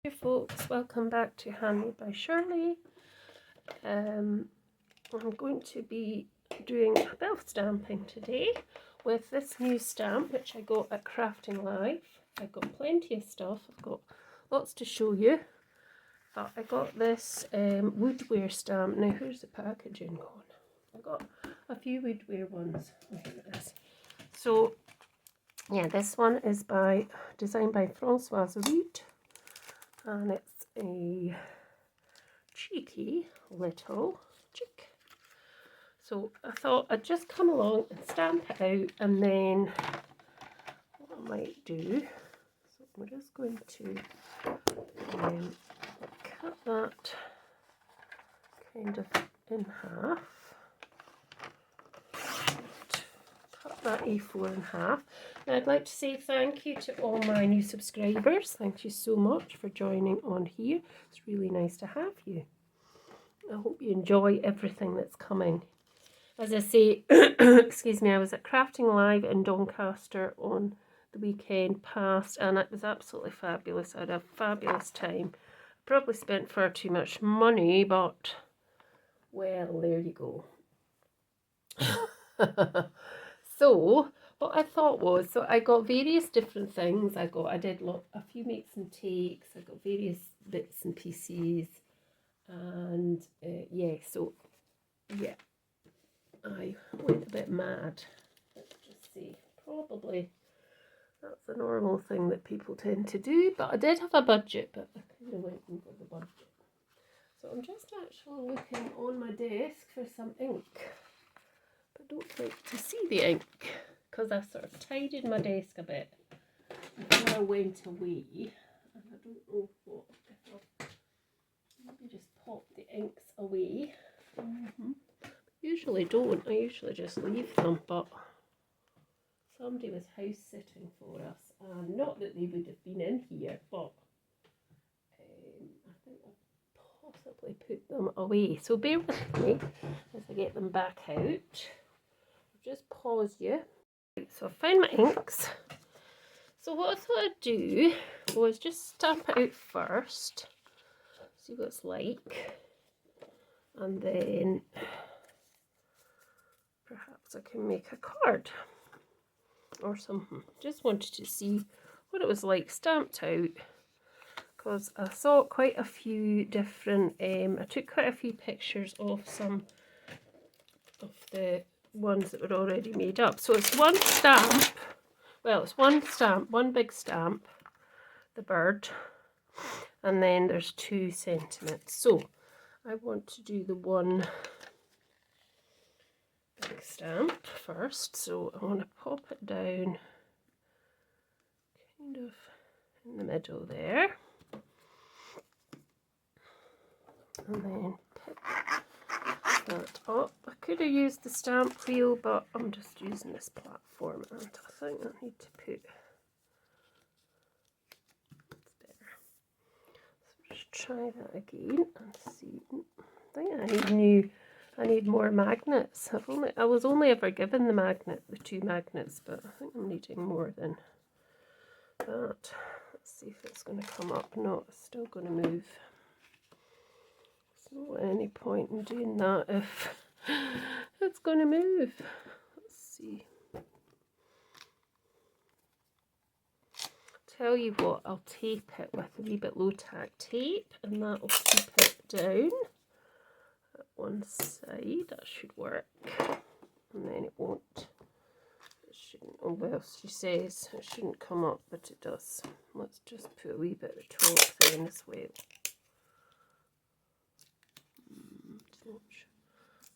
Hey folks, welcome back to Handmade by Shirley. I'm going to be doing a bit of stamping today with this new stamp which I got at Crafting Live. I've got plenty of stuff, I've got lots to show you, but I got this Woodware stamp. Now here's the packaging on. I got a few Woodware ones. Look at this. So yeah, this one is designed by Françoise Reed. And it's a cheeky little chick. So I thought I'd just come along and stamp it out, and then what I might do, so we're just going to cut that kind of in half. Cut that A4 in half. And I'd like to say thank you to all my new subscribers. Thank you so much for joining on here. It's really nice to have you. I hope you enjoy everything that's coming. As I say, excuse me, I was at Crafting Live in Doncaster on the weekend past, and it was absolutely fabulous. I had a fabulous time. Probably spent far too much money, but well, there you go. So what I thought was, so I got various different things. I did a few makes and takes. I got various bits and pieces, and yeah, so yeah, I went a bit mad. Let's just see, probably that's a normal thing that people tend to do, but I did have a budget, but I kind of went over the budget. So I'm just actually looking on my desk for some ink. I don't like to see the ink because I sort of tidied my desk a bit before I went away, and I don't know what, if I'll maybe just pop the inks away. Usually don't, I usually just leave them, but somebody was house sitting for us, and not that they would have been in here, but I think I'll possibly put them away. So bear with me as I get them back out. Just pause you. So I found my inks. So what I thought I'd do was just stamp it out first, see what it's like, and then perhaps I can make a card or something. Just wanted to see what it was like stamped out, because I saw quite a few different, I took quite a few pictures of some of the ones that were already made up. So it's one stamp, well, it's one stamp, one big stamp, the bird, and then there's 2 sentiments. So I want to do the one big stamp first, so I want to pop it down kind of in the middle there, and then pick that up. I could have used the stamp wheel, but I'm just using this platform, and I think I need to put, it's better. So just try that again and see. I think I need more magnets. I was only ever given the 2 magnets, but I think I'm needing more than that. Let's see if it's going to come up. No, it's still going to move. There's no any point in doing that if it's going to move. Let's see. Tell you what, I'll tape it with a wee bit low tack tape, and that will keep it down at one side. That should work, and then it won't. It shouldn't. Oh well, she says it shouldn't come up, but it does. Let's just put a wee bit of top there as well.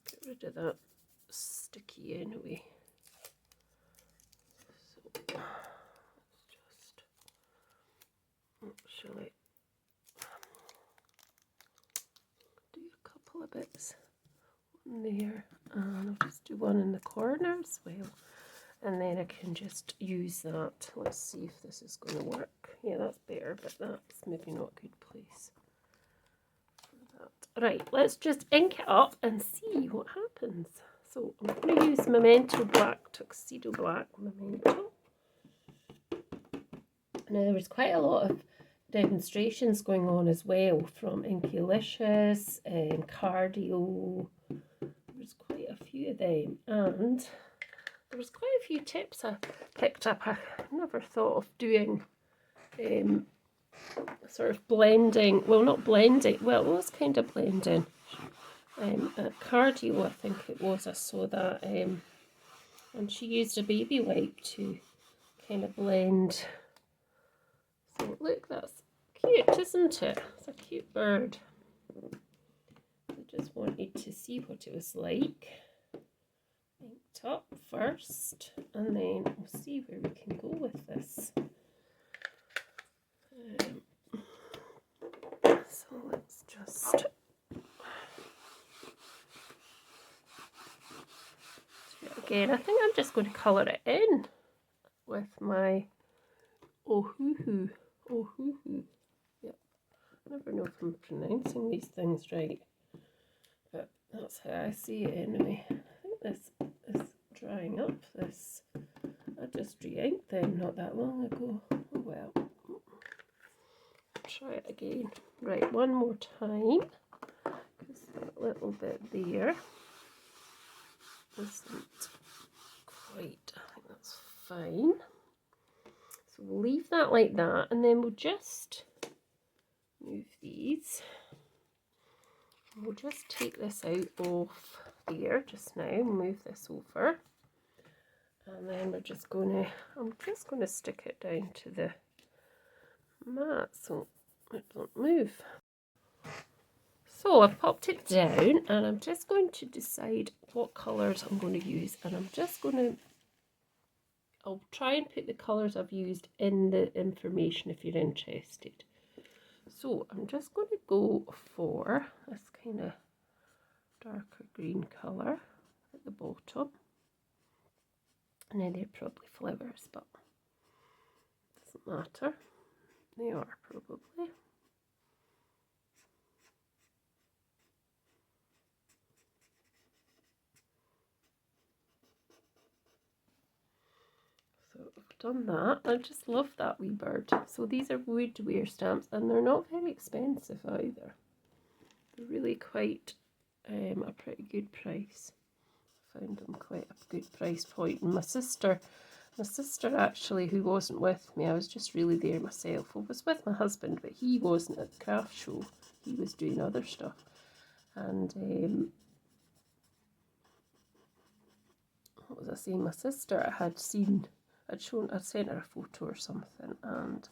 Get rid of that sticky anyway. So let's just actually do a couple of bits on there, and I'll just do one in the corner as well, and then I can just use that. Let's see if this is going to work. Yeah, that's better, but that's maybe not a good place. Right, let's just ink it up and see what happens. So I'm going to use Memento Black, Tuxedo Black Memento. Now there was quite a lot of demonstrations going on as well from Inkylicious and Cardio. There's quite a few of them, and there was quite a few tips I picked up. I never thought of doing sort of blending, well, not blending, well, it was kind of blending. At Cardio, I think it was, I saw that, and she used a baby wipe to kind of blend. So look, that's cute, isn't it? It's a cute bird. I just wanted to see what it was like. Inked up first, and then we'll see where we can go with this. So let's just do it again. I think I'm just going to colour it in with my Ohuhu. Ohuhu. Yep. I never know if I'm pronouncing these things right, but that's how I see it anyway. I think this is drying up. This I just re-inked them not that long ago. Oh well. Try it again. Right, one more time. Because that little bit there isn't quite. I think that's fine. So we'll leave that like that, and then we'll just move these. We'll just take this out of there just now, move this over, and then we're just going to, I'm just going to stick it down to the mat so it doesn't move. So I've popped it down, and I'm just going to decide what colours I'm going to use, and I'm just going to, I'll try and put the colours I've used in the information if you're interested. So I'm just going to go for this kind of darker green colour at the bottom. And then they're probably flowers, but doesn't matter. They are probably. So I've done that. I just love that wee bird. So these are Woodware stamps, and they're not very expensive either. They're really quite a pretty good price. I found them quite a good price point. And my sister actually, who wasn't with me, I was just really there myself. I was with my husband, but he wasn't at the craft show. He was doing other stuff. And what was I saying? My sister I'd sent her a photo or something, and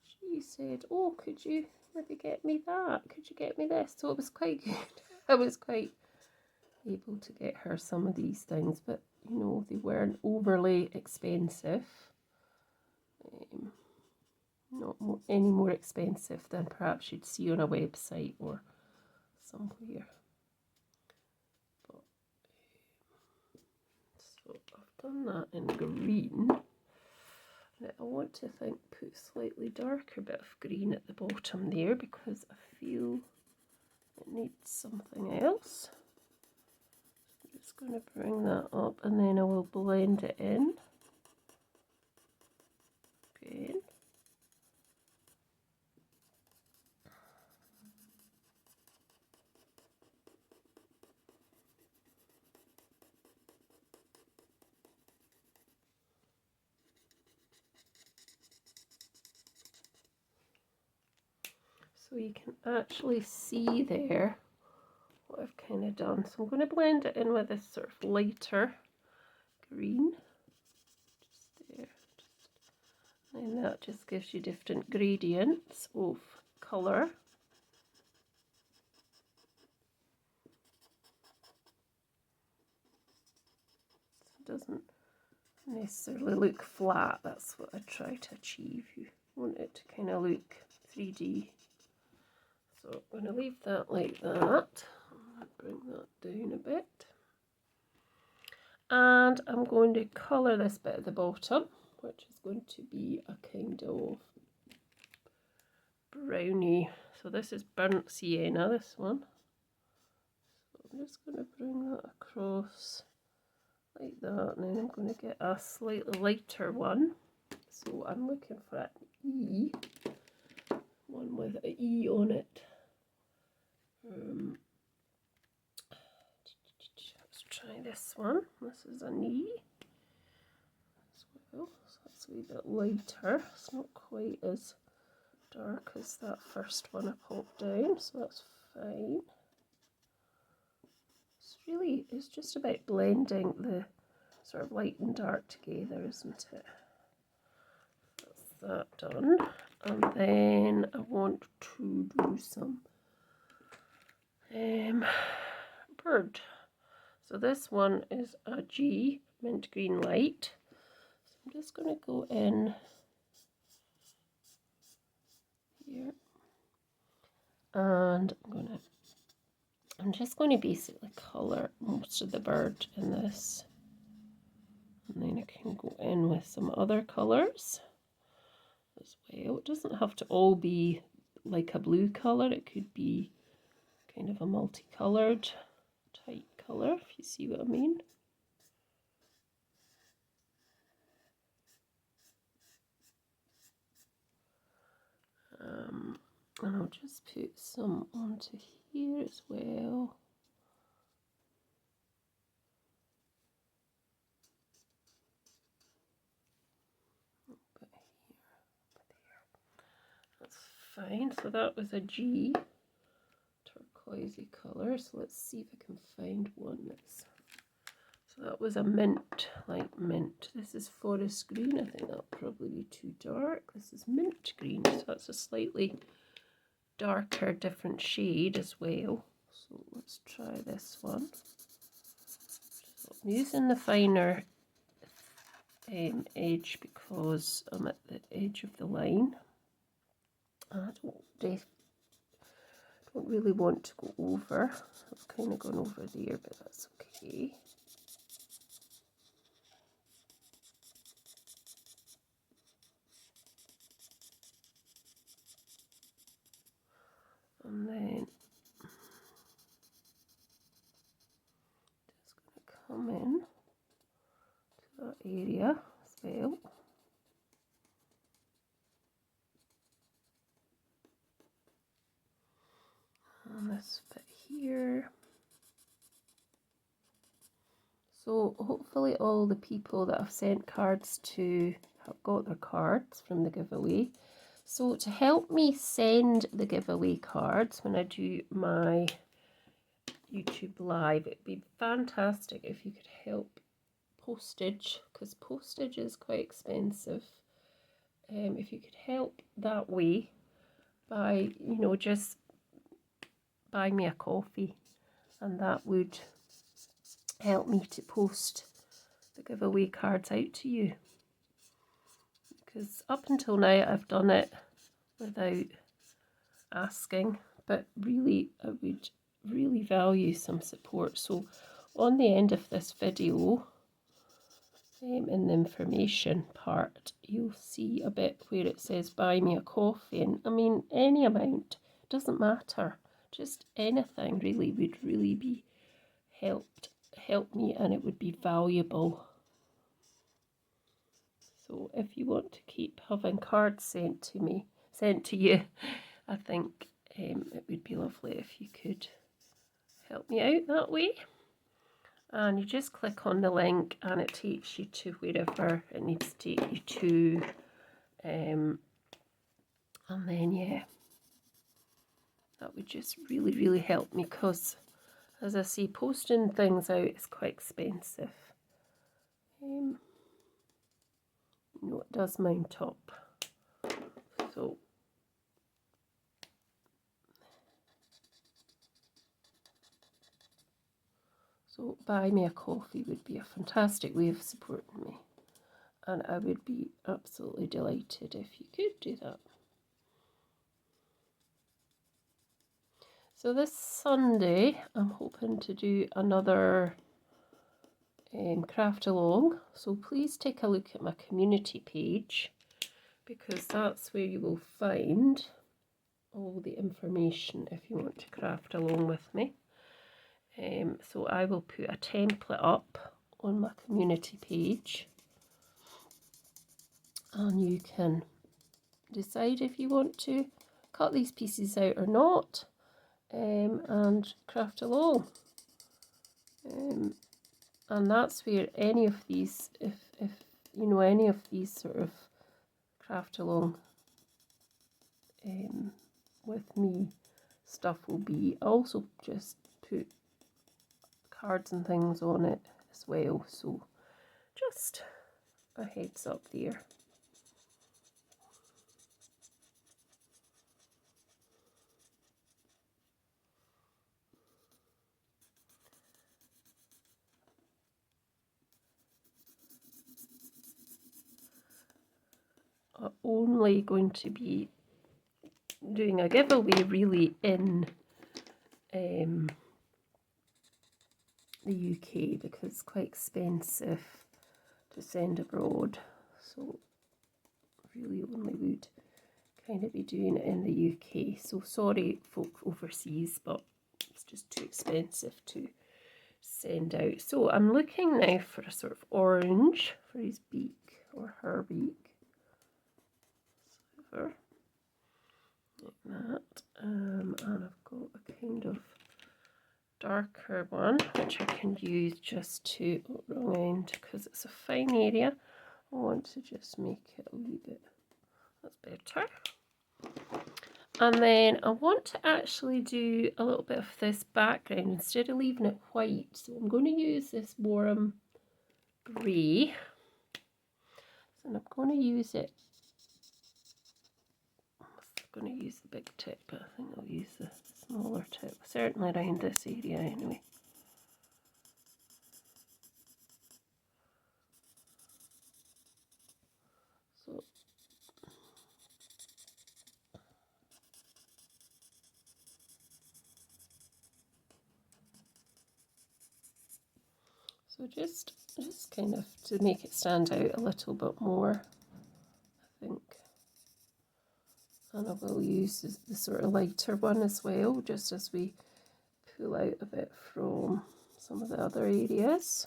she said, "Oh, could you maybe get me that? Could you get me this?" So it was quite good. I was quite able to get her some of these things, but you know, they weren't overly expensive. Not any more expensive than perhaps you'd see on a website or somewhere. But, so I've done that in green. Now I want to put slightly darker bit of green at the bottom there, because I feel it needs something else. I'm just going to bring that up, and then I will blend it in again. So you can actually see there what I've kind of done. So I'm going to blend it in with this sort of lighter green. Just there. And that just gives you different gradients of colour. So it doesn't necessarily look flat. That's what I try to achieve. You want it to kind of look 3D. So I'm going to leave that like that. Bring that down a bit. And I'm going to colour this bit at the bottom, which is going to be a kind of brownie. So this is burnt sienna, this one. So I'm just going to bring that across like that, and then I'm going to get a slightly lighter one. So I'm looking for an E. one with an E on it. Let's try this one. This is an E as well, so that's a wee bit lighter. It's not quite as dark as that first one I popped down, so that's fine. It's just about blending the sort of light and dark together, isn't it? That's that done. And then I want to do some bird. So this one is a G, mint green light. So I'm just going to go in here, and I'm just going to basically colour most of the bird in this, and then I can go in with some other colours as well. It doesn't have to all be like a blue colour, it could be kind of a multicoloured type colour, if you see what I mean. And I'll just put some onto here as well. That's fine. So that was a G, turquoisey colour. So let's see if I can find one that's. So that was a mint, light mint. This is forest green. I think that'll probably be too dark. This is mint green, so that's a slightly darker, different shade as well. So let's try this one. So I'm using the finer edge because I'm at the edge of the line. I don't really want to go over. I've kind of gone over there, but that's okay. And then just going to come in to that area as well. And this bit here. So hopefully all the people that I've sent cards to have got their cards from the giveaway. So to help me send the giveaway cards when I do my YouTube live, it'd be fantastic if you could help postage, because postage is quite expensive. If you could help that way by, just buy me a coffee, and that would help me to post the giveaway cards out to you. Because up until now I've done it without asking, but really I would really value some support. So on the end of this video, in the information part, you'll see a bit where it says buy me a coffee, and I mean any amount, doesn't matter, just anything really would really be help me, and it would be valuable. So if you want to keep having cards sent to you, I think it would be lovely if you could help me out that way. And you just click on the link and it takes you to wherever it needs to take you to. And then, yeah, that would just really, really help me, because, as I say, posting things out is quite expensive. It does mount up. So buy me a coffee would be a fantastic way of supporting me, and I would be absolutely delighted if you could do that. So this Sunday I'm hoping to do another craft along, so please take a look at my community page, because that's where you will find all the information if you want to craft along with me. So I will put a template up on my community page, and you can decide if you want to cut these pieces out or not, and craft along. And that's where any of these, if you know, any of these sort of craft along with me stuff will be. I also just put cards and things on it as well, so just a heads up there. I'm only going to be doing a giveaway really in the UK because it's quite expensive to send abroad, so really only would kind of be doing it in the UK. So sorry folk overseas, but it's just too expensive to send out. So I'm looking now for a sort of orange for his beak or her beak. Like that, and I've got a kind of darker one which I can use just to, wrong end, because it's a fine area. I want to just make it a wee bit, that's better. And then I want to actually do a little bit of this background instead of leaving it white, so I'm going to use this warm grey, and I'm going to use it, I'm going to use the big tip, but I think I'll use the smaller tip, certainly around this area anyway. So just kind of to make it stand out a little bit more, I think. And I will use the sort of lighter one as well, just as we pull out a bit from some of the other areas.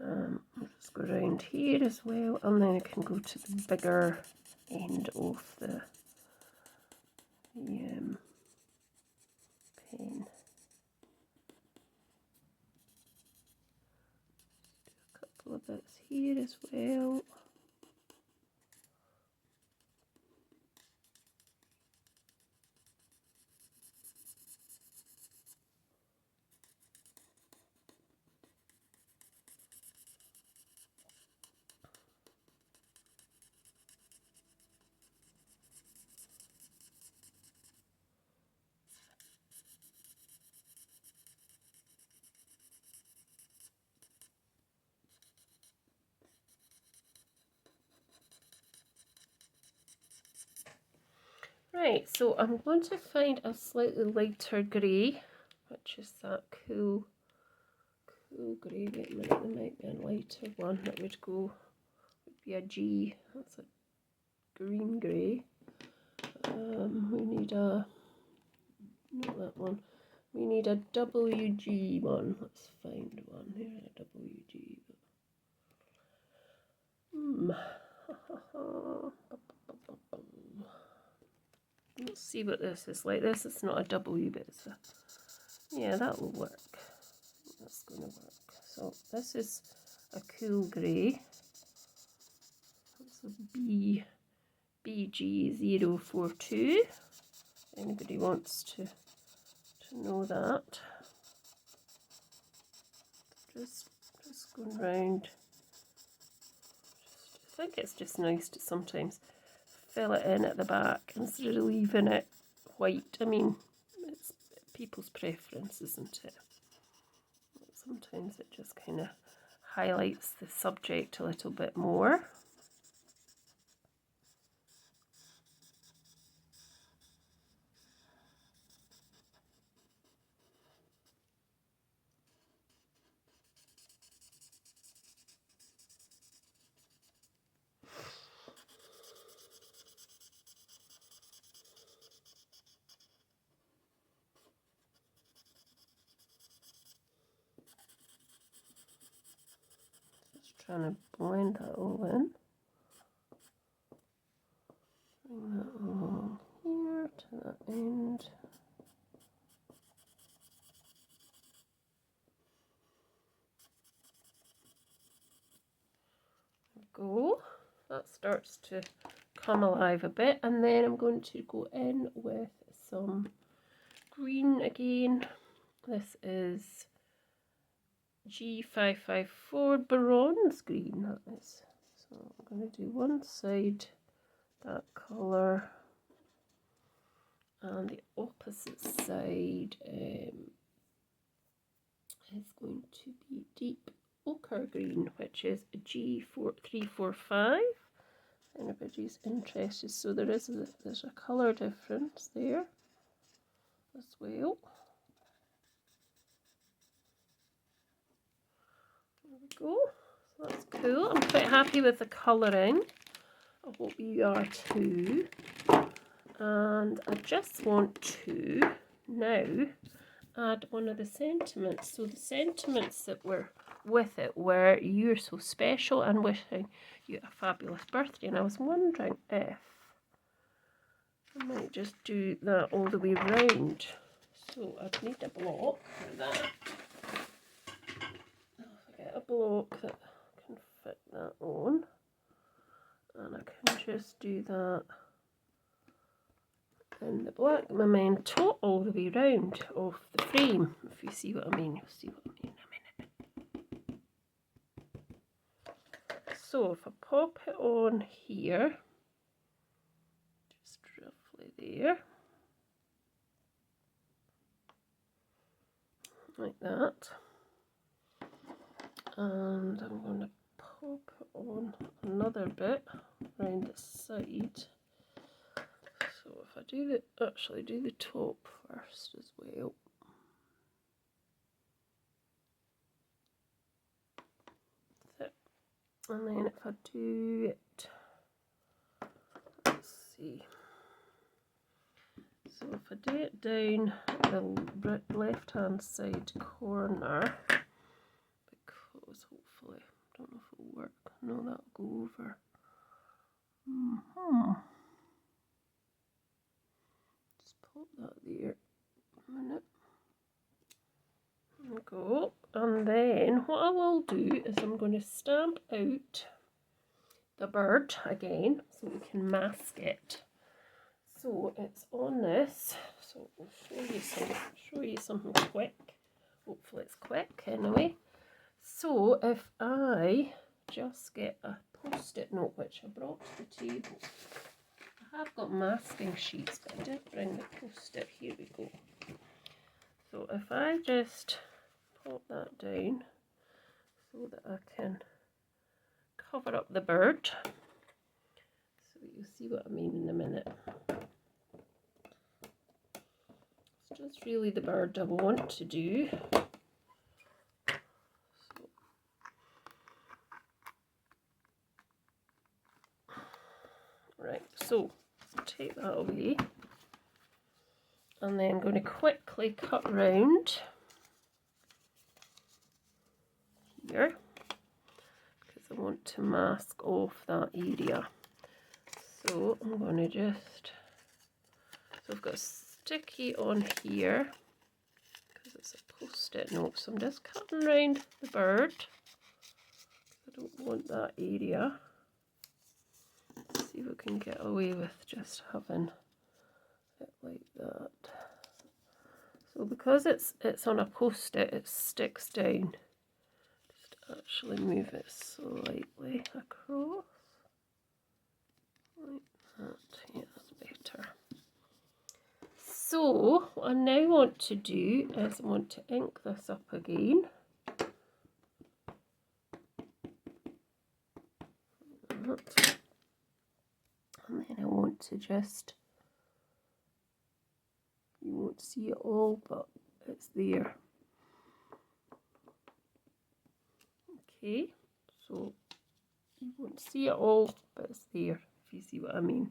I'll just go around here as well, and then I can go to the bigger end of the pen. Do a couple of bits here as well. Right, so I'm going to find a slightly lighter grey, which is that cool grey. Wait a minute, there might be a lighter one that would be a G. That's a green grey. We need not that one. We need a WG one. Let's find one. Here's a WG. Let's see what this is like. This is not a W, but it's a... Yeah, that will work. That's going to work. So this is a cool grey. That's a BG042. Anybody wants to know that. Just going round. I think it's just nice to sometimes fill it in at the back instead of leaving it white. I mean, it's people's preference, isn't it? Sometimes it just kind of highlights the subject a little bit more. trying to blend that all in. Bring that along here to that end. Go. That starts to come alive a bit, and then I'm going to go in with some green again. This is G554 bronze green, that is. So I'm going to do one side that colour, and the opposite side is going to be deep ochre green, which is G345. Anybody's interested, so there's a colour difference there as well. There we go. So that's cool. I'm quite happy with the colouring. I hope you are too. And I just want to now add one of the sentiments. So the sentiments that were with it were "You're so special" and "Wishing you a fabulous birthday." And I was wondering if I might just do that all the way round. So I'd need a block for that. If I get a block that can fit that on, and I can just do that in the black memento all the way round of the frame. If you see what I mean, you'll see what I mean in a minute. So if I pop it on here, just roughly there, like that, and I'm going to pop it on another bit around the side. So if I actually do the top first as well. That's it. And then if I do it, let's see. So if I do it down the left hand side corner, because hopefully, I don't know if it'll work. No, that'll go over. Pop that there a minute. There we go. And then what I will do is I'm going to stamp out the bird again so we can mask it. So it's on this. So I'll show you something quick. Hopefully it's quick anyway. So if I just get a post-it note, which I brought to the table. I have got masking sheets, but I did bring the post-it. Here we go. So if I just pop that down so that I can cover up the bird, so you'll see what I mean in a minute. It's just really the bird I want to do. Right, so take that away, and then I'm going to quickly cut round here because I want to mask off that area. So I'm going to just, so I've got a sticky on here because it's a post-it note, so I'm just cutting round the bird. I don't want that area. See if we can get away with just having it like that. So because it's on a post-it, it sticks down. Just actually move it slightly across. Like that. Yeah, that's better. So what I now want to do is I want to ink this up again. That. And then I want to just, you won't see it all, but it's there. Okay, so you won't see it all, but it's there, if you see what I mean.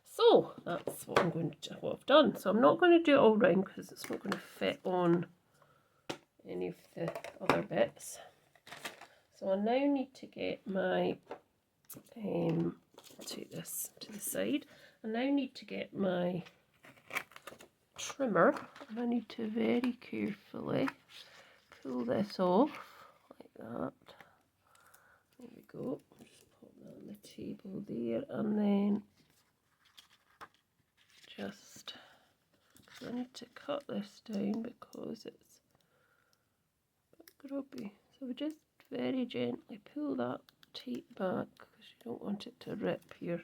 So that's what what I've done. So I'm not going to do it all round because it's not going to fit on any of the other bits. So I now need to get my, take this to the side. I now need to get my trimmer, and I need to very carefully pull this off like that. There we go. Just put that on the table there, and then just, I need to cut this down because it's a bit grubby. So we just very gently pull that tape back because you don't want it to rip your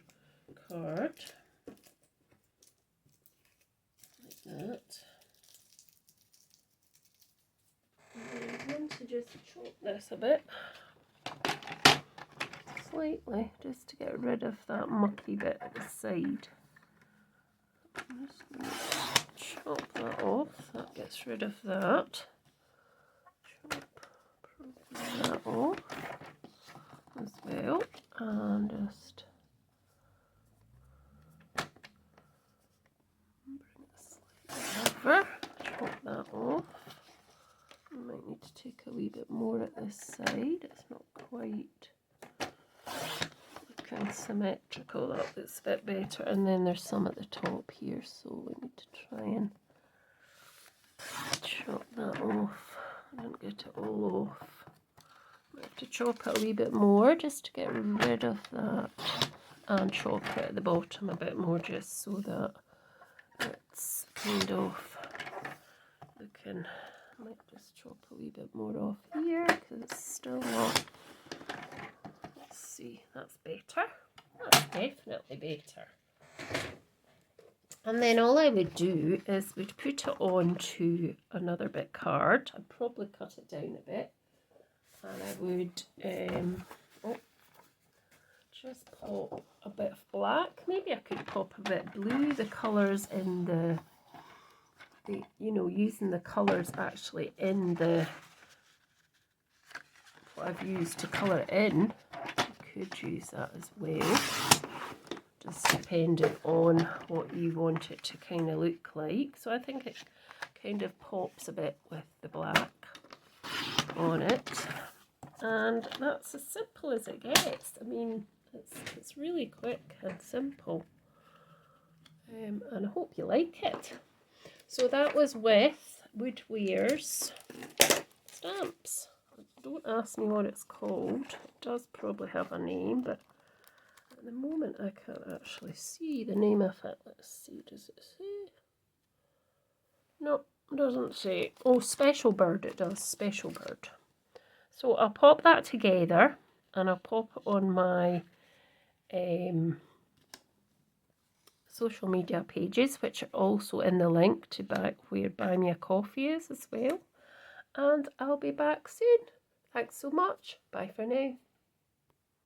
card. Like that. And I'm going to just chop this a bit. Slightly, just to get rid of that mucky bit at the side. I'm just going to chop that off, that gets rid of that. Chop that off as well, and just bring it slightly over, chop that off. I might need to take a wee bit more at this side, it's not quite looking symmetrical, that looks a bit better, and then there's some at the top here, so we need to try and chop that off. I didn't get it all off. I have to chop it a wee bit more just to get rid of that, and chop it at the bottom a bit more just so that it's kind of looking. I might just chop a wee bit more off here because it's still not. Let's see, that's better. That's definitely better. And then all I would do is we'd put it onto another bit card. I'd probably cut it down a bit, and I would just pop a bit of black. Maybe I could pop a bit blue. The colours in the you know, using the colours actually in the what I've used to colour it in. You could use that as well, just depending on what you want it to kind of look like. So I think it kind of pops a bit with the black on it, and that's as simple as it gets. I mean, it's really quick and simple, and I hope you like it. So that was with Woodware's stamps. Don't ask me what it's called. It does probably have a name, but at the moment I can't actually see the name of it. Let's see, does it say? No, it doesn't say. Oh, Special Bird, it does, Special Bird. So I'll pop that together, and I'll pop it on my social media pages, which are also in the link to where Buy Me a Coffee is as well. And I'll be back soon. Thanks so much. Bye for now.